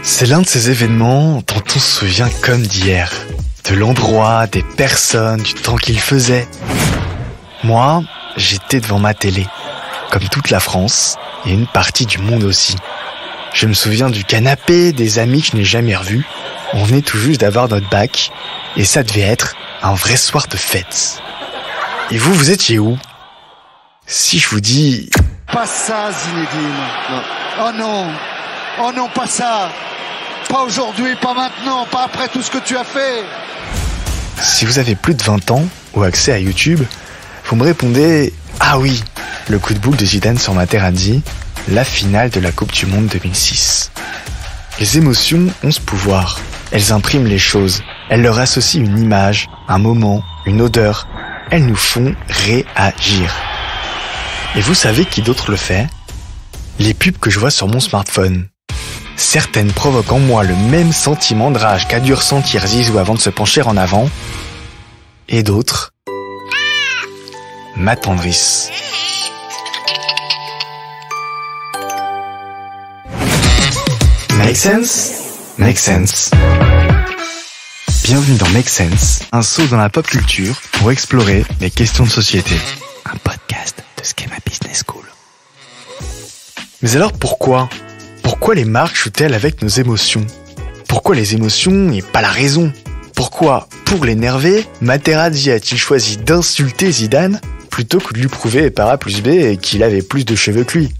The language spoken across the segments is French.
C'est l'un de ces événements dont on se souvient comme d'hier. De l'endroit, des personnes, du temps qu'il faisait. Moi, j'étais devant ma télé, comme toute la France, et une partie du monde aussi. Je me souviens du canapé, des amis que je n'ai jamais revus. On venait tout juste d'avoir notre bac, et ça devait être un vrai soir de fête. Et vous étiez où? Si je vous dis... Pas ça, Zinedine. Non. Oh non. Oh non, pas ça. Pas aujourd'hui, pas maintenant, pas après tout ce que tu as fait. Si vous avez plus de 20 ans ou accès à YouTube, vous me répondez « Ah oui, le coup de boule de Zidane sur Materazzi, la finale de la Coupe du Monde 2006. » Les émotions ont ce pouvoir. Elles impriment les choses. Elles leur associent une image, un moment, une odeur. Elles nous font réagir. Et vous savez qui d'autre le fait? Les pubs que je vois sur mon smartphone. Certaines provoquent en moi le même sentiment de rage qu'a dû ressentir Zizou avant de se pencher en avant. Et d'autres m'attendrissent. Make sense? Make sense. Bienvenue dans Make Sense, un saut dans la pop culture pour explorer les questions de société. Un podcast de Schema Business School. Mais alors pourquoi les marques jouent-elles avec nos émotions? Pourquoi les émotions et pas la raison? Pourquoi, pour l'énerver, Materazzi a-t-il choisi d'insulter Zidane plutôt que de lui prouver par A plus B qu'il avait plus de cheveux que lui?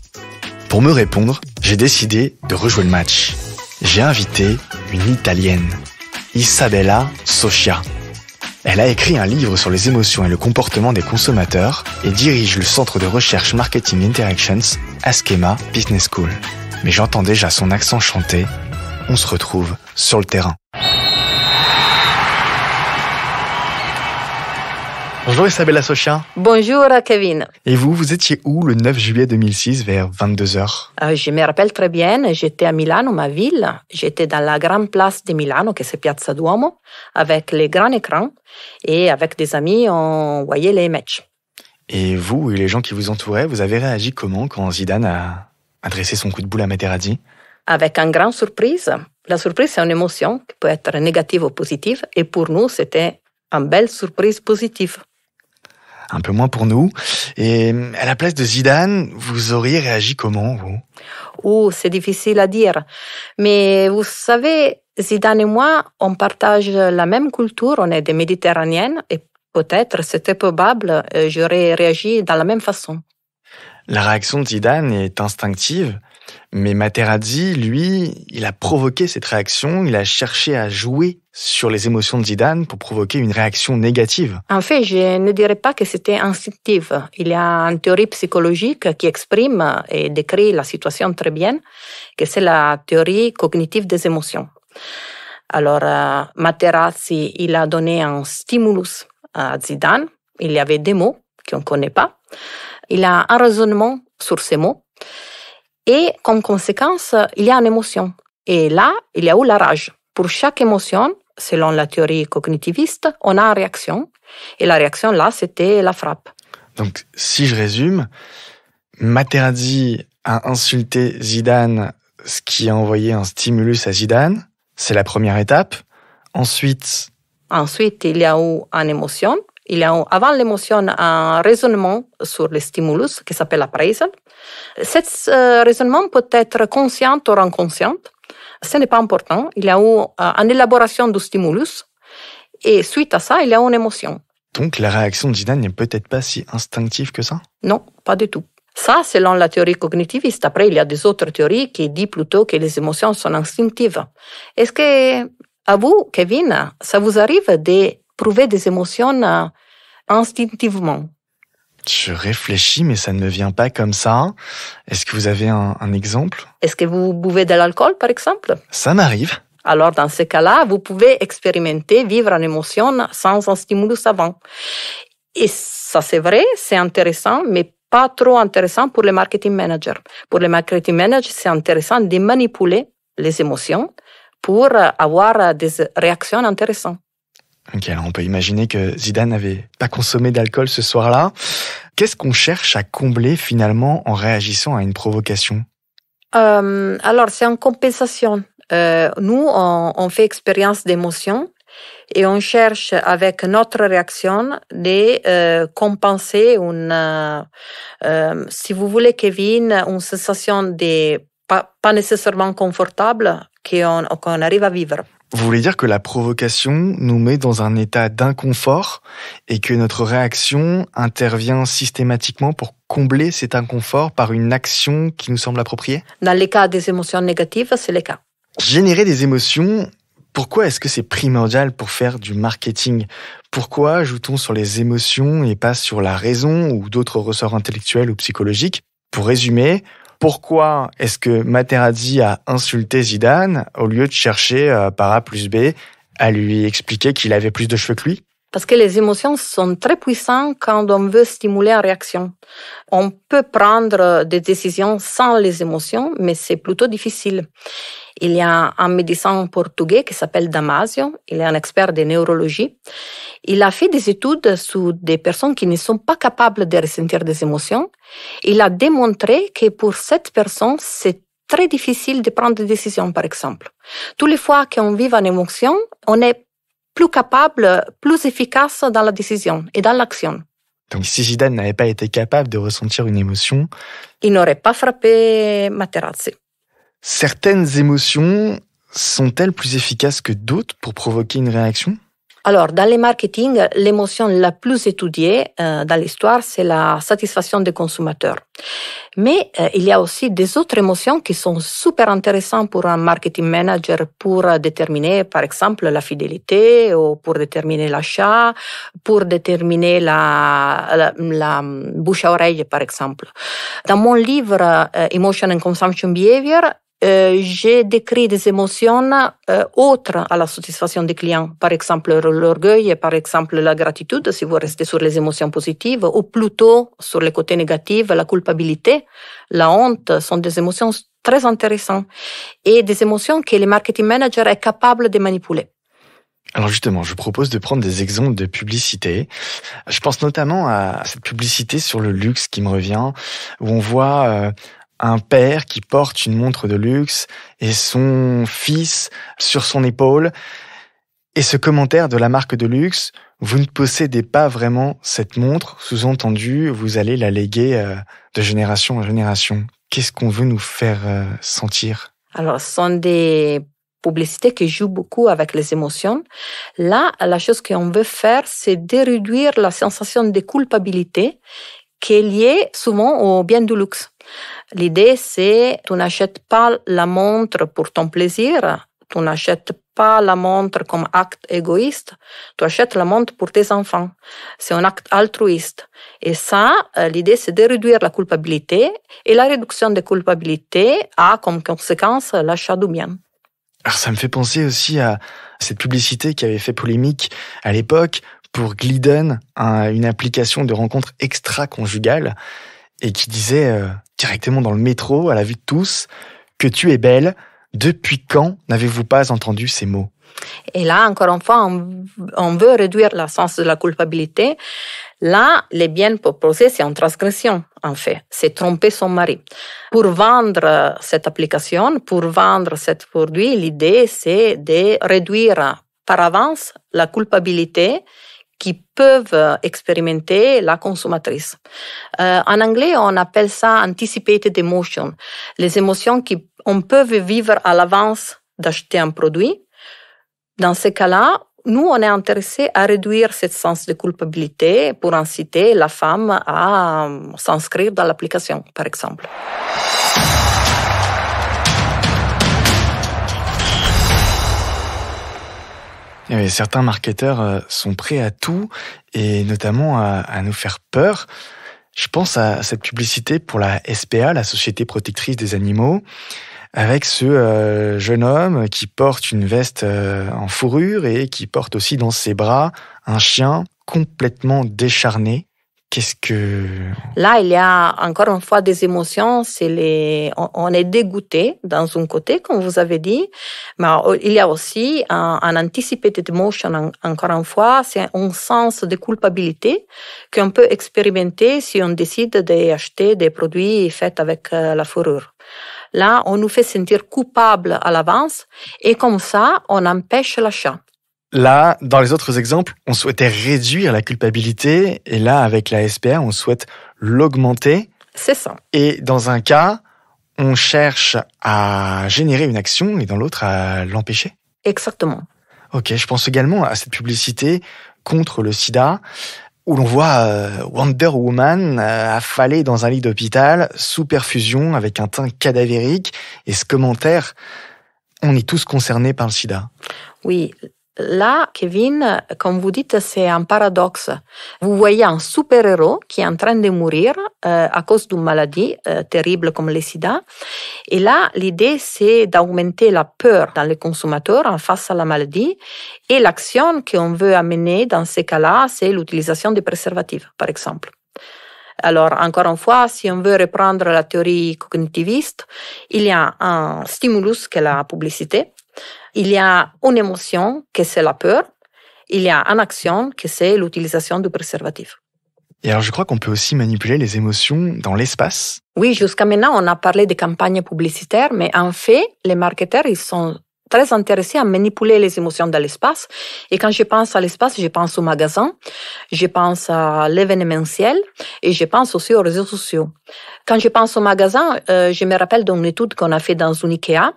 Pour me répondre, j'ai décidé de rejouer le match. J'ai invité une Italienne, Isabella Socia. Elle a écrit un livre sur les émotions et le comportement des consommateurs et dirige le centre de recherche Marketing Interactions à Schema Business School. Mais j'entends déjà son accent chanté. On se retrouve sur le terrain. Bonjour Isabella Socia. Bonjour Kevin. Et vous étiez où le 9 juillet 2006 vers 22h? Je me rappelle très bien, j'étais à Milano, ma ville. J'étais dans la grande place de Milano, qui c'est Piazza Duomo, avec les grands écrans. Et avec des amis, on voyait les matchs. Et vous et les gens qui vous entouraient, vous avez réagi comment quand Zidane a adressé son coup de boule à Materazzi? Avec une grande surprise. La surprise, c'est une émotion qui peut être négative ou positive. Et pour nous, c'était une belle surprise positive. Un peu moins pour nous. Et à la place de Zidane, vous auriez réagi comment, vous? C'est difficile à dire. Mais vous savez, Zidane et moi, on partage la même culture, on est des Méditerranéennes, et peut-être, c'était probable, j'aurais réagi de la même façon. La réaction de Zidane est instinctive, mais Materazzi, lui, il a provoqué cette réaction, il a cherché à jouer sur les émotions de Zidane pour provoquer une réaction négative. En fait, je ne dirais pas que c'était instinctif. Il y a une théorie psychologique qui exprime et décrit la situation très bien, que c'est la théorie cognitive des émotions. Alors, Materazzi, il a donné un stimulus à Zidane. Il y avait des mots qu'on ne connaît pas. Il a un raisonnement sur ces mots. Et comme conséquence, il y a une émotion. Et là, il y a eu la rage. Pour chaque émotion, selon la théorie cognitiviste, on a une réaction. Et la réaction, là, c'était la frappe. Donc, si je résume, Materazzi a insulté Zidane, ce qui a envoyé un stimulus à Zidane. C'est la première étape. Ensuite, il y a eu une émotion. Il y a eu, avant l'émotion, un raisonnement sur le stimulus qui s'appelle appraisal. Cet raisonnement peut être conscient ou inconscient. Ce n'est pas important. Il y a eu une élaboration du stimulus. Et suite à ça, il y a eu une émotion. Donc, la réaction de Zidane n'est peut-être pas si instinctive que ça? Non, pas du tout. Ça, selon la théorie cognitiviste. Après, il y a des autres théories qui disent plutôt que les émotions sont instinctives. Est-ce que, à vous, Kevin, ça vous arrive d'éprouver des émotions instinctivement? Je réfléchis, mais ça ne me vient pas comme ça. Est-ce que vous avez un exemple? Est-ce que vous buvez de l'alcool, par exemple? Ça m'arrive. Alors, dans ce cas-là, vous pouvez expérimenter, vivre une émotion sans un stimulus avant. Et ça, c'est vrai, c'est intéressant, mais pas trop intéressant pour les marketing managers. Pour les marketing managers, c'est intéressant de manipuler les émotions pour avoir des réactions intéressantes. Ok, alors on peut imaginer que Zidane n'avait pas consommé d'alcool ce soir-là. Qu'est-ce qu'on cherche à combler finalement en réagissant à une provocation? Alors, c'est en compensation. Nous, on fait expérience d'émotion et on cherche avec notre réaction de compenser si vous voulez, Kevin, une sensation de pas nécessairement confortable qu'on arrive à vivre. Vous voulez dire que la provocation nous met dans un état d'inconfort et que notre réaction intervient systématiquement pour combler cet inconfort par une action qui nous semble appropriée? Dans les cas des émotions négatives, c'est le cas. Générer des émotions, pourquoi est-ce que c'est primordial pour faire du marketing? Pourquoi joue-t-on sur les émotions et pas sur la raison ou d'autres ressorts intellectuels ou psychologiques? Pour résumer, pourquoi est-ce que Materazzi a insulté Zidane au lieu de chercher par A plus B à lui expliquer qu'il avait plus de cheveux que lui? Parce que les émotions sont très puissantes quand on veut stimuler une réaction. On peut prendre des décisions sans les émotions, mais c'est plutôt difficile. Il y a un médecin portugais qui s'appelle Damasio, il est un expert de neurologie. Il a fait des études sur des personnes qui ne sont pas capables de ressentir des émotions. Il a démontré que pour cette personne, c'est très difficile de prendre des décisions, par exemple. Toutes les fois qu'on vit une émotion, on est plus capable, plus efficace dans la décision et dans l'action. Donc si Zidane n'avait pas été capable de ressentir une émotion, il n'aurait pas frappé Materazzi. Certaines émotions sont-elles plus efficaces que d'autres pour provoquer une réaction? Alors, dans le marketing, l'émotion la plus étudiée dans l'histoire, c'est la satisfaction des consommateurs. Mais il y a aussi des autres émotions qui sont super intéressantes pour un marketing manager pour déterminer, par exemple, la fidélité ou pour déterminer l'achat, pour déterminer la bouche à oreille, par exemple. Dans mon livre Emotion and Consumption Behavior, j'ai décrit des émotions autres à la satisfaction des clients. Par exemple, l'orgueil et par exemple la gratitude, si vous restez sur les émotions positives, ou plutôt sur les côtés négatifs, la culpabilité, la honte, sont des émotions très intéressantes et des émotions que le marketing manager est capable de manipuler. Alors justement, je propose de prendre des exemples de publicité. Je pense notamment à cette publicité sur le luxe qui me revient, où on voit un père qui porte une montre de luxe et son fils sur son épaule. Et ce commentaire de la marque de luxe, vous ne possédez pas vraiment cette montre, sous-entendu, vous allez la léguer de génération en génération. Qu'est-ce qu'on veut nous faire sentir? Alors, ce sont des publicités qui jouent beaucoup avec les émotions. Là, la chose qu'on veut faire, c'est de réduire la sensation de culpabilité qui est liée souvent au bien du luxe. L'idée, c'est tu n'achètes pas la montre pour ton plaisir, tu n'achètes pas la montre comme acte égoïste, tu achètes la montre pour tes enfants. C'est un acte altruiste. Et ça, l'idée, c'est de réduire la culpabilité et la réduction de culpabilité a comme conséquence l'achat du bien. Alors ça me fait penser aussi à cette publicité qui avait fait polémique à l'époque pour Glidden, une application de rencontre extra-conjugale, et qui disait directement dans le métro, à la vue de tous, que tu es belle. Depuis quand n'avez-vous pas entendu ces mots? Et là, encore une fois, on veut réduire le sens de la culpabilité. Là, le bien proposé, c'est une transgression, en fait. C'est tromper son mari. Pour vendre cette application, pour vendre ce produit, l'idée, c'est de réduire par avance la culpabilité qui peuvent expérimenter la consommatrice. En anglais, on appelle ça anticipated emotion. Les émotions qu'on peut vivre à l'avance d'acheter un produit. Dans ces cas-là, nous, on est intéressé à réduire ce sens de culpabilité pour inciter la femme à s'inscrire dans l'application, par exemple. Certains marketeurs sont prêts à tout et notamment à nous faire peur. Je pense à cette publicité pour la SPA, la Société protectrice des animaux, avec ce jeune homme qui porte une veste en fourrure et qui porte aussi dans ses bras un chien complètement décharné. Qu'est-ce que... Là, il y a encore une fois des émotions. On est dégoûté dans un côté, comme vous avez dit, mais il y a aussi un anticipated emotion, encore une fois, c'est un sens de culpabilité qu'on peut expérimenter si on décide d'acheter des produits faits avec la fourrure. Là, on nous fait sentir coupables à l'avance et comme ça, on empêche l'achat. Là, dans les autres exemples, on souhaitait réduire la culpabilité et là, avec la SPA, on souhaite l'augmenter. C'est ça. Et dans un cas, on cherche à générer une action et dans l'autre, à l'empêcher. Exactement. Ok, je pense également à cette publicité contre le sida où l'on voit Wonder Woman affalée dans un lit d'hôpital sous perfusion avec un teint cadavérique. Et ce commentaire, on est tous concernés par le sida. Oui. Là, Kevin, comme vous dites, c'est un paradoxe. Vous voyez un super-héros qui est en train de mourir à cause d'une maladie terrible comme le sida. Et là, l'idée, c'est d'augmenter la peur dans les consommateurs en face à la maladie. Et l'action qu'on veut amener dans ces cas-là, c'est l'utilisation des préservatifs, par exemple. Alors, encore une fois, si on veut reprendre la théorie cognitiviste, il y a un stimulus qui est la publicité. Il y a une émotion, que c'est la peur. Il y a une action, que c'est l'utilisation du préservatif. Et alors, je crois qu'on peut aussi manipuler les émotions dans l'espace. Oui, jusqu'à maintenant, on a parlé de campagnes publicitaires, mais en fait, les marketeurs, ils sont très intéressés à manipuler les émotions dans l'espace. Et quand je pense à l'espace, je pense au magasin, je pense à l'événementiel et je pense aussi aux réseaux sociaux. Quand je pense au magasin, je me rappelle d'une étude qu'on a faite dans une IKEA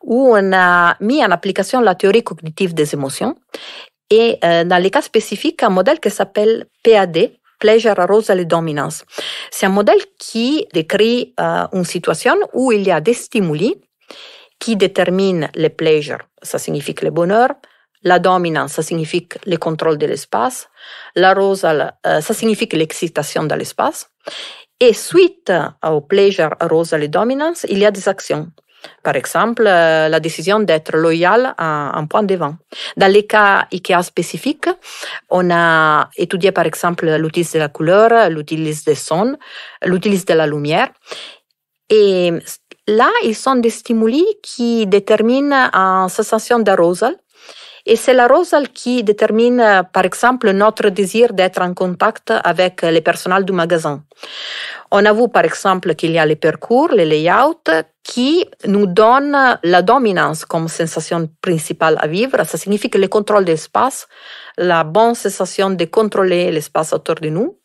où on a mis en application la théorie cognitive des émotions et dans les cas spécifiques, un modèle qui s'appelle PAD, Pleasure, Arousal et Dominance. C'est un modèle qui décrit une situation où il y a des stimuli qui déterminent le pleasure, ça signifie le bonheur, la dominance, ça signifie le contrôle de l'espace, l'arousal, ça signifie l'excitation dans l'espace. Et suite au pleasure, arousal et dominance, il y a des actions. Par exemple, la décision d'être loyal à un point de vente. Dans les cas IKEA spécifiques, on a étudié par exemple l'utilisation de la couleur, l'utilisation des sons, l'utilisation de la lumière. Et là, ils sont des stimuli qui déterminent une sensation d'arousal. Et c'est l'arousal qui détermine, par exemple, notre désir d'être en contact avec le personnel du magasin. On a vu, par exemple, qu'il y a les parcours, les layouts, qui nous donnent la dominance comme sensation principale à vivre. Ça signifie que le contrôle de l'espace, la bonne sensation de contrôler l'espace autour de nous.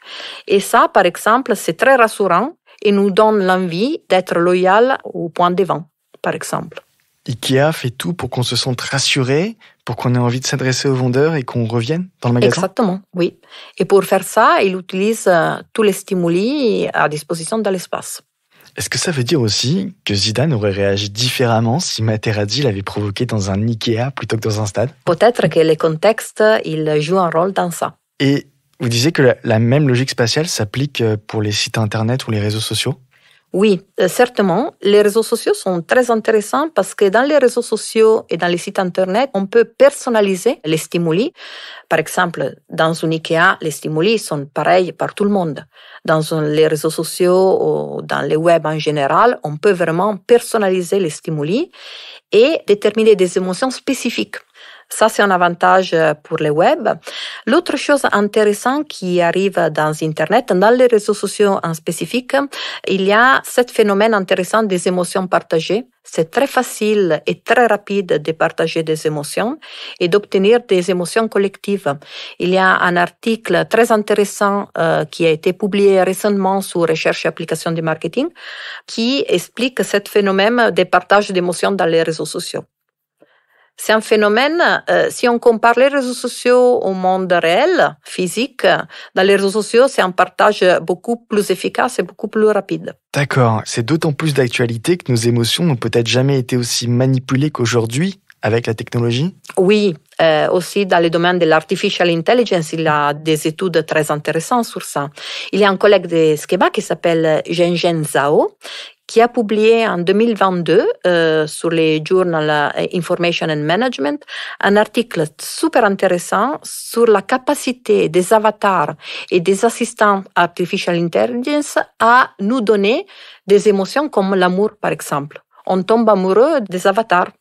Et ça, par exemple, c'est très rassurant et nous donne l'envie d'être loyal au point de vente, par exemple. IKEA fait tout pour qu'on se sente rassuré, pour qu'on ait envie de s'adresser aux vendeurs et qu'on revienne dans le magasin. Exactement, oui. Et pour faire ça, il utilise tous les stimuli à disposition de l'espace. Est-ce que ça veut dire aussi que Zidane aurait réagi différemment si Materazzi l'avait provoqué dans un IKEA plutôt que dans un stade? Peut-être que le contexte, il joue un rôle dans ça. Et vous disiez que la même logique spatiale s'applique pour les sites internet ou les réseaux sociaux? Oui, certainement. Les réseaux sociaux sont très intéressants parce que dans les réseaux sociaux et dans les sites internet, on peut personnaliser les stimuli. Par exemple, dans une IKEA, les stimuli sont pareils par tout le monde. Dans les réseaux sociaux ou dans le web en général, on peut vraiment personnaliser les stimuli et déterminer des émotions spécifiques. Ça, c'est un avantage pour le web. L'autre chose intéressante qui arrive dans Internet, dans les réseaux sociaux en spécifique, il y a ce phénomène intéressant des émotions partagées. C'est très facile et très rapide de partager des émotions et d'obtenir des émotions collectives. Il y a un article très intéressant qui a été publié récemment sur Recherche et application du marketing qui explique ce phénomène de partage d'émotions dans les réseaux sociaux. C'est un phénomène, si on compare les réseaux sociaux au monde réel, physique, dans les réseaux sociaux, c'est un partage beaucoup plus efficace et beaucoup plus rapide. D'accord, c'est d'autant plus d'actualité que nos émotions n'ont peut-être jamais été aussi manipulées qu'aujourd'hui avec la technologie? Oui, aussi dans le domaine de l'artificial intelligence, il y a des études très intéressantes sur ça. Il y a un collègue de Skeba qui s'appelle Zhengzhen Zhao, qui a publié en 2022 sur les journal Information and Management un article super intéressant sur la capacité des avatars et des assistants artificial intelligence à nous donner des émotions comme l'amour, par exemple. On tombe amoureux des avatars.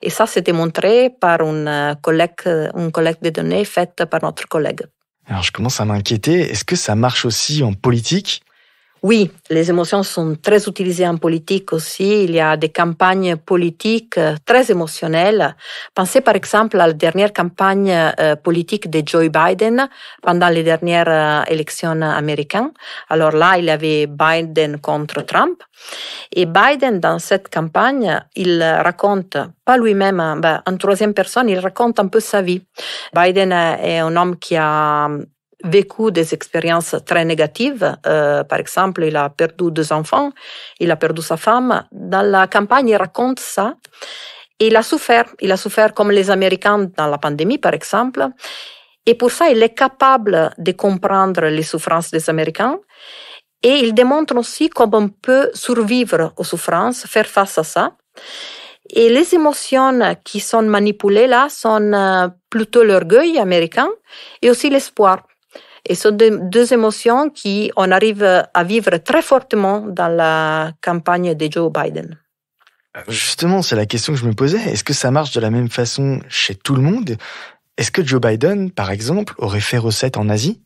Et ça, c'est démontré par une collecte de données faite par notre collègue. Alors, je commence à m'inquiéter. Est-ce que ça marche aussi en politique ? Oui, les émotions sont très utilisées en politique aussi. Il y a des campagnes politiques très émotionnelles. Pensez par exemple à la dernière campagne politique de Joe Biden pendant les dernières élections américaines. Alors là, il y avait Biden contre Trump. Et Biden, dans cette campagne, il raconte, pas lui-même, en troisième personne, il raconte un peu sa vie. Biden est un homme qui a vécu des expériences très négatives. Par exemple, il a perdu 2 enfants, il a perdu sa femme. Dans la campagne, il raconte ça. Et il a souffert. Il a souffert comme les Américains dans la pandémie, par exemple. Et pour ça, il est capable de comprendre les souffrances des Américains. Et il démontre aussi comment on peut survivre aux souffrances, faire face à ça. Et les émotions qui sont manipulées là sont plutôt l'orgueil américain et aussi l'espoir. Et ce sont 2 émotions qu'on arrive à vivre très fortement dans la campagne de Joe Biden. Justement, c'est la question que je me posais. Est-ce que ça marche de la même façon chez tout le monde ? Est-ce que Joe Biden, par exemple, aurait fait recette en Asie ?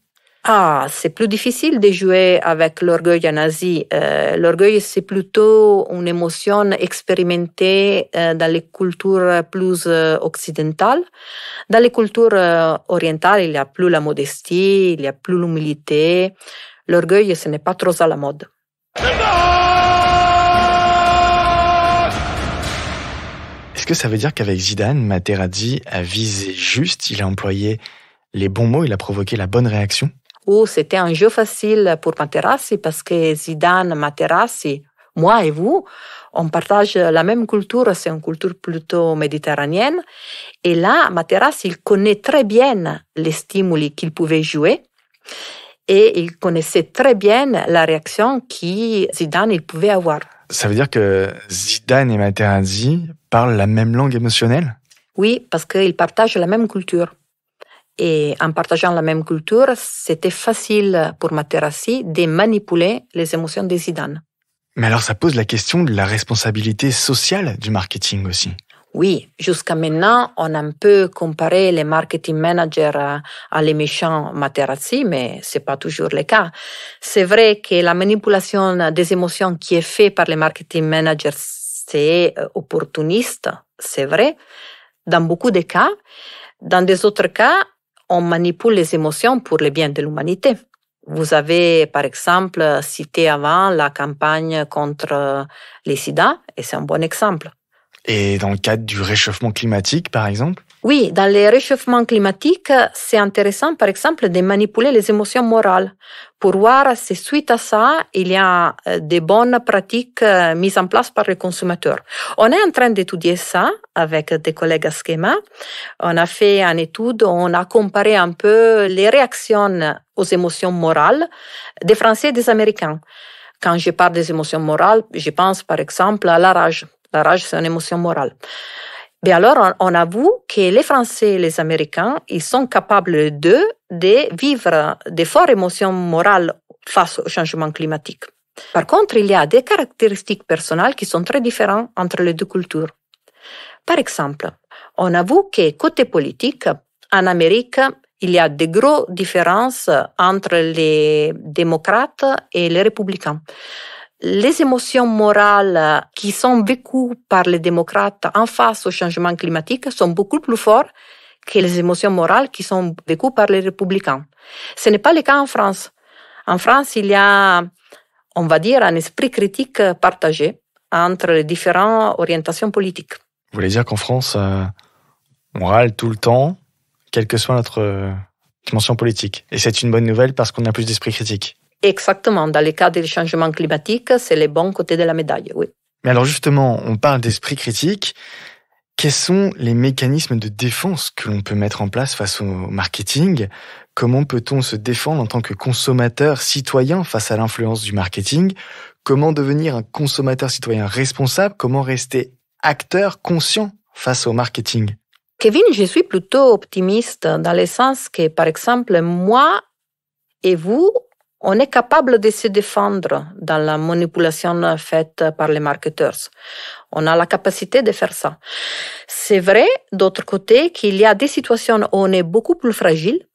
C'est plus difficile de jouer avec l'orgueil en Asie. L'orgueil, c'est plutôt une émotion expérimentée dans les cultures plus occidentales. Dans les cultures orientales, il n'y a plus la modestie, il n'y a plus l'humilité. L'orgueil, ce n'est pas trop à la mode. Est-ce que ça veut dire qu'avec Zidane, Materazzi a visé juste, il a employé les bons mots, il a provoqué la bonne réaction ? C'était un jeu facile pour Materazzi parce que Zidane, Materazzi, moi et vous, on partage la même culture, c'est une culture plutôt méditerranéenne. Et là, Materazzi, il connaît très bien les stimuli qu'il pouvait jouer et il connaissait très bien la réaction que Zidane il pouvait avoir. Ça veut dire que Zidane et Materazzi parlent la même langue émotionnelle ? Oui, parce qu'ils partagent la même culture. Et en partageant la même culture, c'était facile pour Materazzi de manipuler les émotions de Zidane. Mais alors ça pose la question de la responsabilité sociale du marketing aussi. Oui, jusqu'à maintenant, on a un peu comparé les marketing managers à les méchants Materazzi, mais c'est pas toujours le cas. C'est vrai que la manipulation des émotions qui est faite par les marketing managers, c'est opportuniste, c'est vrai, dans beaucoup de cas. Dans des autres cas, on manipule les émotions pour le bien de l'humanité. Vous avez, par exemple, cité avant la campagne contre les sida, et c'est un bon exemple. Et dans le cadre du réchauffement climatique, par exemple ? Oui, dans le réchauffement climatique, c'est intéressant, par exemple, de manipuler les émotions morales pour voir si suite à ça, il y a des bonnes pratiques mises en place par les consommateurs. On est en train d'étudier ça avec des collègues à Schema. On a fait une étude, on a comparé un peu les réactions aux émotions morales des Français et des Américains. Quand je parle des émotions morales, je pense par exemple à la rage. La rage, c'est une émotion morale. Mais alors, on avoue que les Français et les Américains, ils sont capables d'eux de vivre des fortes émotions morales face au changement climatique. Par contre, il y a des caractéristiques personnelles qui sont très différentes entre les 2 cultures. Par exemple, on avoue que côté politique, en Amérique, il y a de grosses différences entre les démocrates et les républicains. Les émotions morales qui sont vécues par les démocrates en face au changement climatique sont beaucoup plus fortes que les émotions morales qui sont vécues par les républicains. Ce n'est pas le cas en France. En France, il y a, on va dire, un esprit critique partagé entre les différentes orientations politiques. Vous voulez dire qu'en France, on râle tout le temps, quelle que soit notre dimension politique. Et c'est une bonne nouvelle parce qu'on a plus d'esprit critique. Exactement. Dans le cas du changement climatique, c'est le bon côté de la médaille, oui. Mais alors justement, on parle d'esprit critique. Quels sont les mécanismes de défense que l'on peut mettre en place face au marketing ? Comment peut-on se défendre en tant que consommateur, citoyen face à l'influence du marketing ? Comment devenir un consommateur citoyen responsable? Comment rester acteur conscient face au marketing? Kevin, je suis plutôt optimiste dans le sens que, par exemple, moi et vous, on est capable de se défendre dans la manipulation faite par les marketeurs. On a la capacité de faire ça. C'est vrai, d'autre côté, qu'il y a des situations où on est beaucoup plus fragile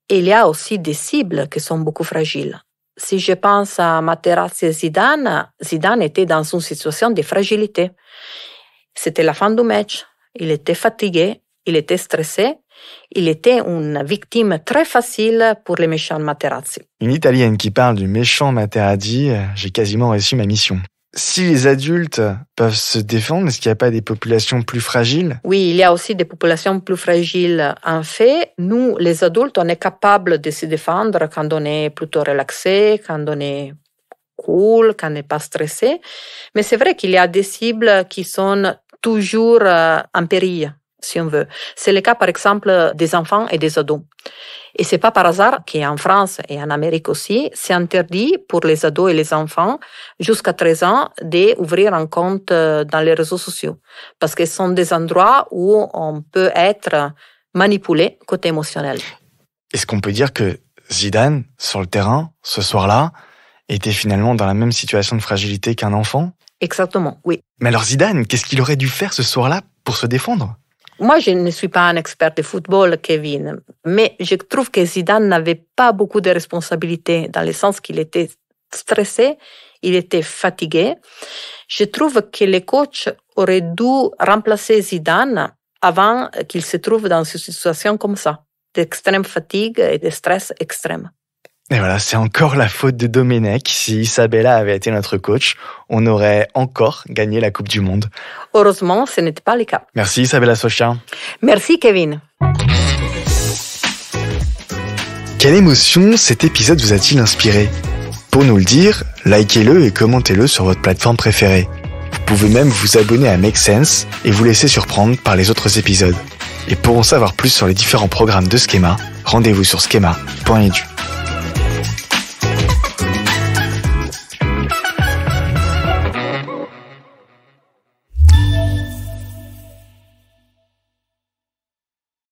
et il y a aussi des cibles qui sont beaucoup fragiles. Si je pense à Materazzi et Zidane, Zidane était dans une situation de fragilité. C'était la fin du match. Il était fatigué, il était stressé. Il était une victime très facile pour les méchants Materazzi. Une Italienne qui parle du méchant Materazzi, j'ai quasiment réussi ma mission. Si les adultes peuvent se défendre, est-ce qu'il n'y a pas des populations plus fragiles? Oui, il y a aussi des populations plus fragiles. En fait, nous, les adultes, on est capable de se défendre quand on est plutôt relaxé, quand on est cool, quand on n'est pas stressé. Mais c'est vrai qu'il y a des cibles qui sont toujours en péril, si on veut. C'est le cas, par exemple, des enfants et des ados. Et c'est pas par hasard qu'en France et en Amérique aussi, c'est interdit pour les ados et les enfants jusqu'à 13 ans d'ouvrir un compte dans les réseaux sociaux. Parce que ce sont des endroits où on peut être manipulé côté émotionnel. Est-ce qu'on peut dire que Zidane, sur le terrain, ce soir-là, était finalement dans la même situation de fragilité qu'un enfant? Exactement, oui. Mais alors Zidane, qu'est-ce qu'il aurait dû faire ce soir-là pour se défendre? Moi, je ne suis pas un expert de football, Kevin, mais je trouve que Zidane n'avait pas beaucoup de responsabilités dans le sens qu'il était stressé, il était fatigué. Je trouve que les coachs auraient dû remplacer Zidane avant qu'il se trouve dans une situation comme ça, d'extrême fatigue et de stress extrême. Et voilà, c'est encore la faute de Domenech. Si Isabella avait été notre coach, on aurait encore gagné la Coupe du Monde. Heureusement, ce n'était pas le cas. Merci Isabella Socha. Merci Kevin. Quelle émotion cet épisode vous a-t-il inspiré? Pour nous le dire, likez-le et commentez-le sur votre plateforme préférée. Vous pouvez même vous abonner à Make Sense et vous laisser surprendre par les autres épisodes. Et pour en savoir plus sur les différents programmes de Schema, rendez-vous sur schema.edu.